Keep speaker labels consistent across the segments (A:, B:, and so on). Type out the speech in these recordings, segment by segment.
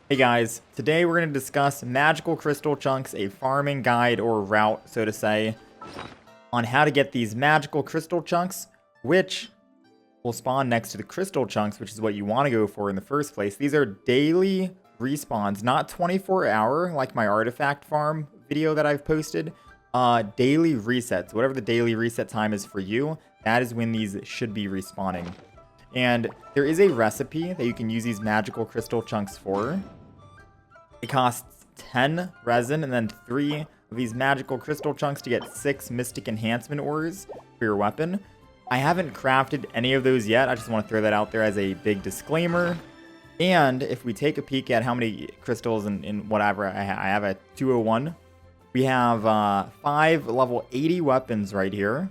A: Hey guys, today we're going to discuss magical crystal chunks, a farming guide or route, so to say, on how to get these magical crystal chunks, which will spawn next to the crystal chunks, which is what you want to go for in the first place. These are daily respawns, not 24-hour like my artifact farm video that I've posted. Daily resets, whatever the daily reset time is for you, that is when these should be respawning. And there is a recipe that you can use these magical crystal chunks for. It costs 10 resin and then 3 of these magical crystal chunks to get 6 mystic enhancement ores for your weapon. I haven't crafted any of those yet. I just want to throw that out there as a big disclaimer. And if we take a peek at how many crystals and whatever I have at 201, we have 5 level 80 weapons right here.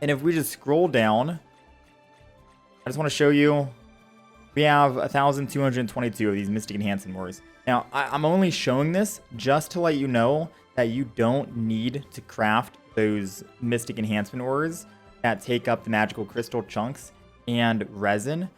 A: And if we just scroll down, I just want to show you, we have 1,222 of these Mystic Enhancement Ores. Now, I'm only showing this just to let you know that you don't need to craft those Mystic Enhancement Ores that take up the magical crystal chunks and resin.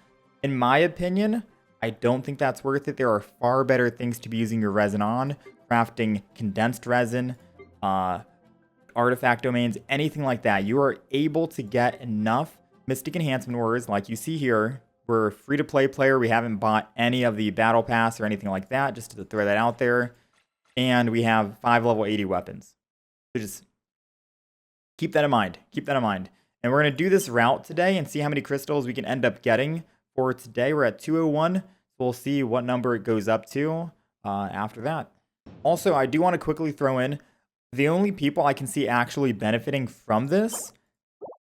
A: In my opinion, I don't think that's worth it. There are far better things to be using your resin on. Crafting condensed resin, artifact domains, anything like that. You are able to get enough Mystic Enhancement Ores, like you see here. We're a free-to-play player. We haven't bought any of the Battle Pass or anything like that, just to throw that out there. And we have 5 level 80 weapons. So just keep that in mind. Keep that in mind. And we're going to do this route today and see how many crystals we can end up getting for today. We're at 201. So we'll see what number it goes up to after that. Also, I do want to quickly throw in, the only people I can see actually benefiting from this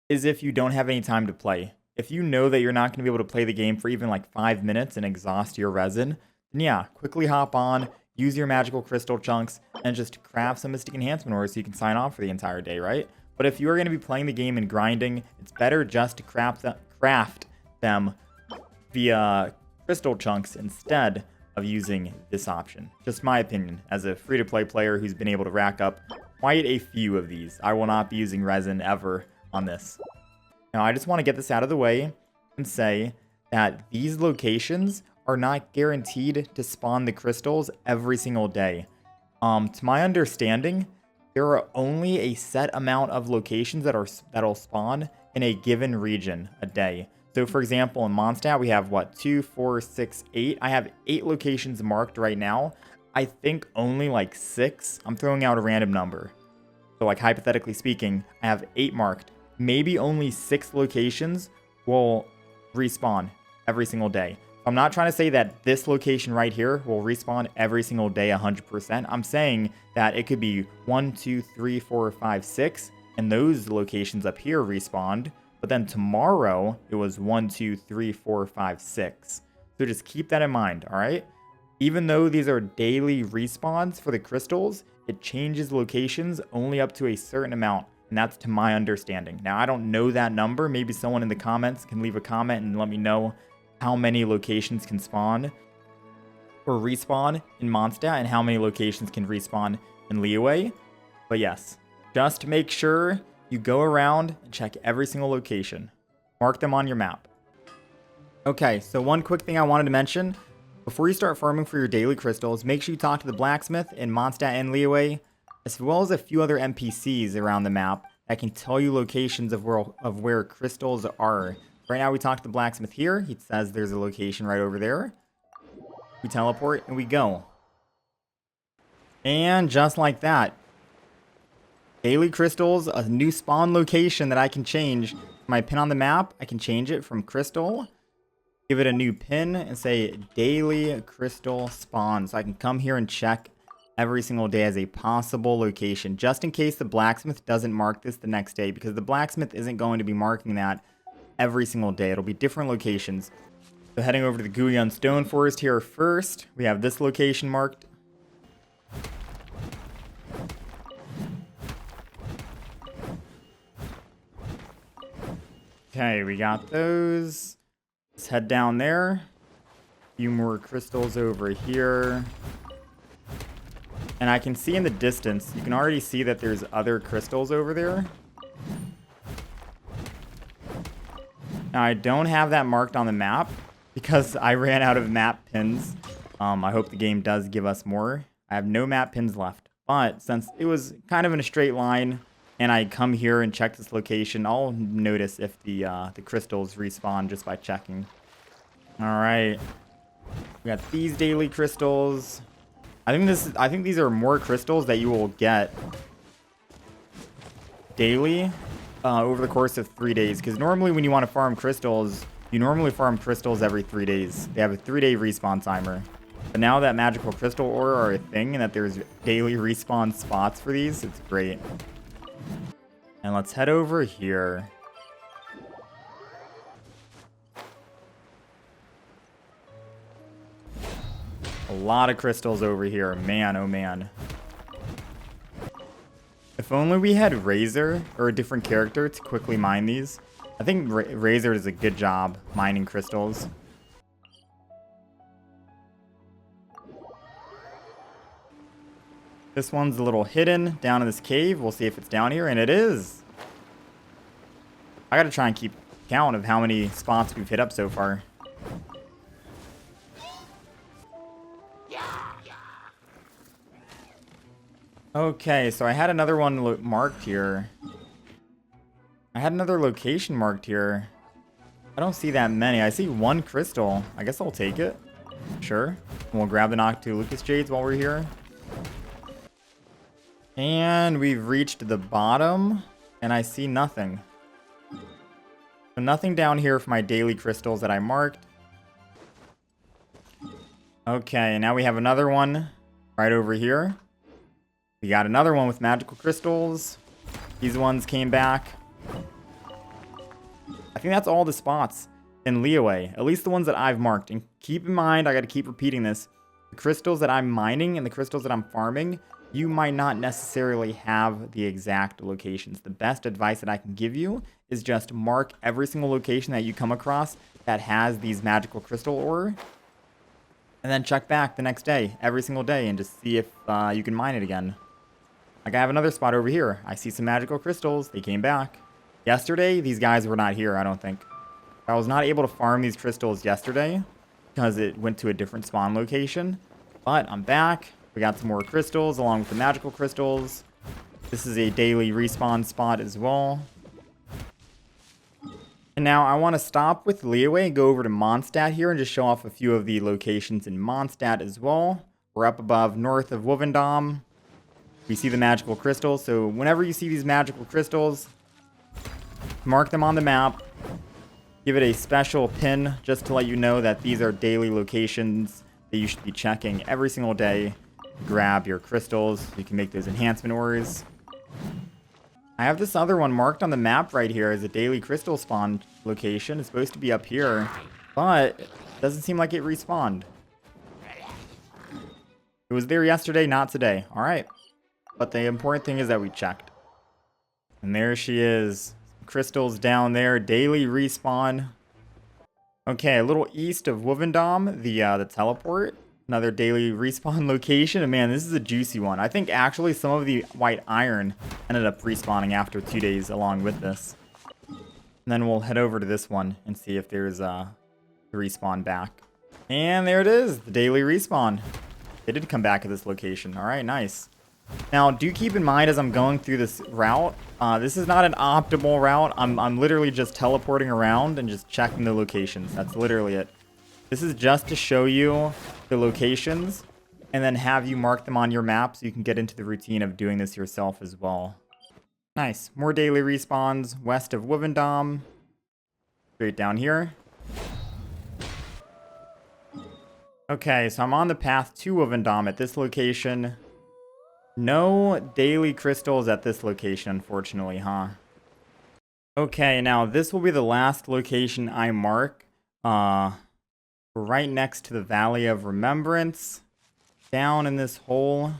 A: is if you don't have any time to play. If you know that you're not going to be able to play the game for even like 5 minutes and exhaust your resin, then yeah, quickly hop on, use your magical crystal chunks, and just craft some Mystic Enhancement Ores so you can sign off for the entire day, right? But if you are going to be playing the game and grinding, it's better just to craft them via crystal chunks instead of using this option. Just my opinion, as a free-to-play player who's been able to rack up quite a few of these. I will not be using resin ever on this. Now, I just want to get this out of the way and say that these locations are not guaranteed to spawn the crystals every single day. To my understanding, there are only a set amount of locations that'll spawn in a given region a day. So, for example, in Mondstadt, we have, 2, 4, 6, 8. I have 8 locations marked right now. I think only like 6. I'm throwing out a random number. So, like, hypothetically speaking, I have 8 marked. Maybe only 6 locations will respawn every single day. I'm not trying to say that this location right here will respawn every single day 100%. I'm saying that it could be 1, 2, 3, 4, 5, 6, and those locations up here respawned. But then tomorrow, it was 1, 2, 3, 4, 5, 6. So just keep that in mind, all right? Even though these are daily respawns for the crystals, it changes locations only up to a certain amount. And that's to my understanding. Now, I don't know that number. Maybe someone in the comments can leave a comment and let me know how many locations can spawn or respawn in Mondstadt and how many locations can respawn in Liyue. But yes, just make sure you go around and check every single location. Mark them on your map. Okay, so one quick thing I wanted to mention. Before you start farming for your daily crystals, make sure you talk to the blacksmith in Mondstadt and Liyue, as well as a few other NPCs around the map that can tell you locations of where crystals are. Right now we talk to the blacksmith here. He says there's a location right over there. We teleport and we go. And just like that, daily crystals, a new spawn location that I can change. My pin on the map, I can change it from crystal, give it a new pin, and say daily crystal spawn. So I can come here and check every single day as a possible location, just in case the blacksmith doesn't mark this the next day, because the blacksmith isn't going to be marking that every single day. It'll be different locations. So heading over to the Guyan Stone Forest here first, we have this location marked. Okay, we got those. Let's head down there. A few more crystals over here. And I can see in the distance, you can already see that there's other crystals over there. Now, I don't have that marked on the map because I ran out of map pins I hope the game does give us more. I have no map pins left, but since it was kind of in a straight line, and I come here and check this location, I'll notice if the crystals respawn just by checking. All right, we got these daily crystals. I think these are more crystals that you will get daily over the course of 3 days. Because normally when you want to farm crystals, you normally farm crystals every 3 days. They have a 3-day respawn timer. But now that magical crystal ore are a thing and that there's daily respawn spots for these, it's great. And let's head over here. A lot of crystals over here. Man, oh man. If only we had Razor or a different character to quickly mine these. I think Razor does a good job mining crystals. This one's a little hidden down in this cave. We'll see if it's down here, and it is. I gotta try and keep count of how many spots we've hit up so far. Okay, so I had another one marked here. I had another location marked here. I don't see that many. I see one crystal. I guess I'll take it. Sure. We'll grab the Noctilucous Jades while we're here. And we've reached the bottom, and I see nothing. So nothing down here for my daily crystals that I marked. Okay, now we have another one right over here. We got another one with magical crystals. These ones came back. I think that's all the spots in Leeway, at least the ones that I've marked. And keep in mind, I got to keep repeating this. The crystals that I'm mining and the crystals that I'm farming, you might not necessarily have the exact locations. The best advice that I can give you is just mark every single location that you come across that has these magical crystal ore. And then check back the next day, every single day, and just see if you can mine it again. Like I have another spot over here. I see some magical crystals. They came back. Yesterday, these guys were not here, I don't think. I was not able to farm these crystals yesterday because it went to a different spawn location. But I'm back. We got some more crystals along with the magical crystals. This is a daily respawn spot as well. And now I want to stop with Leeway and go over to Mondstadt here and just show off a few of the locations in Mondstadt as well. We're up above north of Woevendam. We see the magical crystals, so whenever you see these magical crystals, mark them on the map. Give it a special pin just to let you know that these are daily locations that you should be checking every single day. Grab your crystals. You can make those enhancement ores. I have this other one marked on the map right here as a daily crystal spawn location. It's supposed to be up here, but it doesn't seem like it respawned. It was there yesterday, not today. All right. But the important thing is that we checked. And there she is. Crystals down there. Daily respawn. Okay, a little east of Woevendam, the teleport. Another daily respawn location. And man, this is a juicy one. I think actually some of the white iron ended up respawning after 2 days along with this. And then we'll head over to this one and see if there's a respawn back. And there it is. The daily respawn. They did come back at this location. All right, nice. Now, do keep in mind as I'm going through this route, this is not an optimal route. I'm literally just teleporting around and just checking the locations. That's literally it. This is just to show you the locations and then have you mark them on your map so you can get into the routine of doing this yourself as well. Nice. More daily respawns west of Woevendam. Straight down here. Okay, so I'm on the path to Woevendam at this location. No daily crystals at this location, unfortunately, huh? Okay, now this will be the last location I mark. Right next to the Valley of Remembrance. Down in this hole.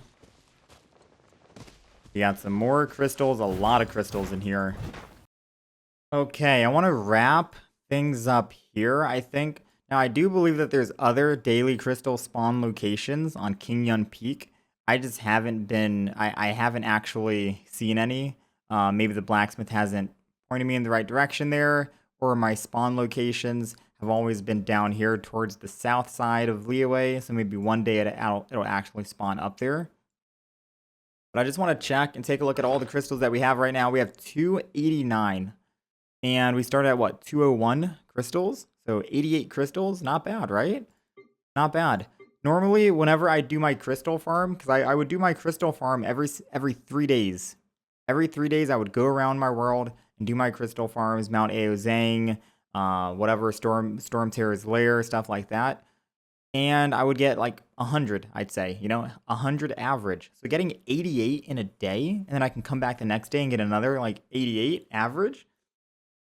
A: We got some more crystals, a lot of crystals in here. Okay, I want to wrap things up here, I think. Now, I do believe that there's other daily crystal spawn locations on King Yun Peak. I just haven't been, I haven't actually seen any. Maybe the blacksmith hasn't pointed me in the right direction there, or my spawn locations have always been down here towards the south side of Leeway. So maybe one day it'll actually spawn up there. But I just want to check and take a look at all the crystals that we have right now. We have 289. And we started at what? 201 crystals? So 88 crystals? Not bad, right? Not bad. Normally, whenever I do my crystal farm, because I would do my crystal farm every 3 days. Every 3 days, I would go around my world and do my crystal farms, Mount Aozang, whatever, Storm Terror's Lair, stuff like that. And I would get like 100, I'd say, 100 average. So getting 88 in a day, and then I can come back the next day and get another like 88 average.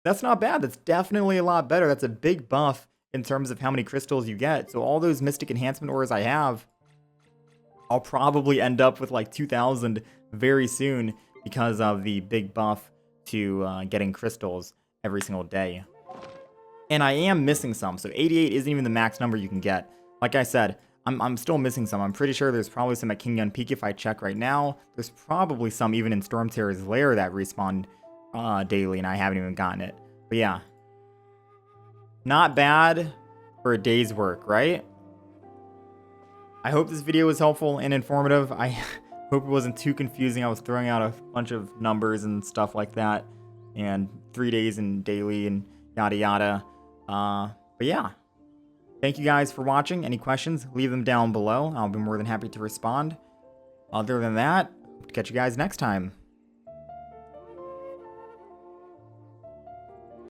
A: That's not bad. That's definitely a lot better. That's a big buff in terms of how many crystals you get. So all those Mystic Enhancement ores I have, I'll probably end up with like 2,000 very soon because of the big buff to getting crystals every single day. And I am missing some. So 88 isn't even the max number you can get. Like I said, I'm still missing some. I'm pretty sure there's probably some at King Gun Peak if I check right now. There's probably some even in Storm Terror's Lair that respawn daily, and I haven't even gotten it. But yeah, not bad for a day's work, right? I hope this video was helpful and informative. I hope it wasn't too confusing. I was throwing out a bunch of numbers and stuff like that, and 3 days and daily and yada yada. But yeah, thank you guys for watching. Any questions, leave them down below. I'll be more than happy to respond. Other than that, catch you guys next time.